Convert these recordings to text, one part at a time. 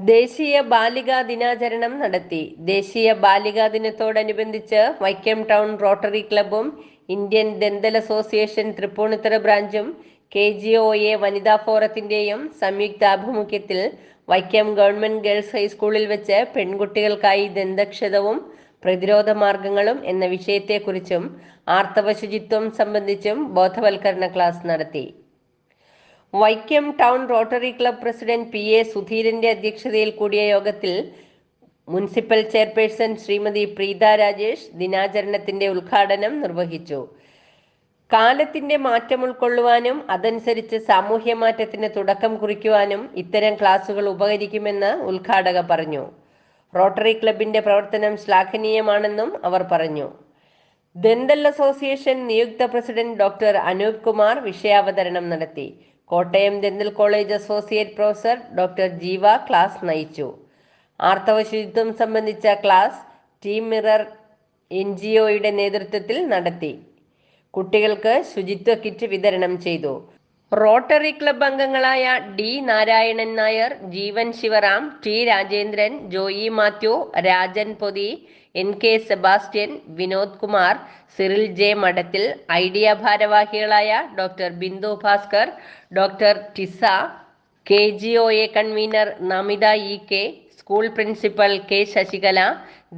ദേശീയ ബാലികാ ദിനാചരണം നടത്തി. ദേശീയ ബാലികാ ദിനത്തോടനുബന്ധിച്ച് വൈക്കം ടൗൺ റോട്ടറി ക്ലബ്ബും ഇന്ത്യൻ ദന്തൽ അസോസിയേഷൻ തൃപ്പൂണിത്തുറ ബ്രാഞ്ചും KGOA വനിതാ ഫോറത്തിന്റെയും സംയുക്താഭിമുഖ്യത്തിൽ വൈക്കം ഗവൺമെന്റ് ഗേൾസ് ഹൈസ്കൂളിൽ വെച്ച് പെൺകുട്ടികൾക്കായി ദന്തക്ഷതവും പ്രതിരോധ മാർഗങ്ങളും എന്ന വിഷയത്തെക്കുറിച്ചും ആർത്തവ ശുചിത്വം സംബന്ധിച്ചും ബോധവൽക്കരണ ക്ലാസ് നടത്തി. Vaikom town rotary club president PA സുധീരന്റെ അധ്യക്ഷതയിൽ കൂടിയ യോഗത്തിൽ മുനിസിപ്പൽ ചെയർപേഴ്സൺ ശ്രീമതി പ്രീത രാജേഷ് ദിനാചരണത്തിന്റെ ഉദ്ഘാടനം നിർവഹിച്ചു. കാലത്തിന്റെ മാറ്റം ഉൾക്കൊള്ളുവാനും അതനുസരിച്ച് സാമൂഹ്യ മാറ്റത്തിന് തുടക്കം കുറിക്കുവാനും ഇത്തരം ക്ലാസുകൾ ഉപകരിക്കുമെന്ന് ഉദ്ഘാടക പറഞ്ഞു. റോട്ടറി ക്ലബിന്റെ പ്രവർത്തനം ശ്ലാഘനീയമാണെന്നും അവർ പറഞ്ഞു. ദന്തൽ അസോസിയേഷൻ നിയുക്ത പ്രസിഡന്റ് ഡോക്ടർ അനൂപ് കുമാർ വിഷയാവതരണം നടത്തി. Kottayam dental college associate professor doctor ജീവ ക്ലാസ് നയിച്ചു. ആർത്തവ ശുചിത്വം സംബന്ധിച്ച ക്ലാസ് ടീം മിറർ NGOയുടെ നേതൃത്വത്തിൽ നടത്തി. കുട്ടികൾക്ക് ശുചിത്വ കിറ്റ് വിതരണം ചെയ്തു. റോട്ടറി ക്ലബ് അംഗങ്ങളായ D Narayanan Nair, Jeevan Sivaram, T Rajendran, Joy Mathew, Rajan Pothi, NK Sebastian, Vinod Kumar, Cyril J Madathil, IDEA ഭാരവാഹികളായ doctor Bindu Bhaskar, doctor Tisa, KGOA convener Namitha EK, school principal K Sasikala,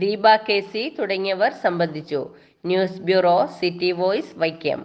Deepa KC തുടങ്ങിയവർ സംബന്ധിച്ചു. News bureau, city voice, Vaikom.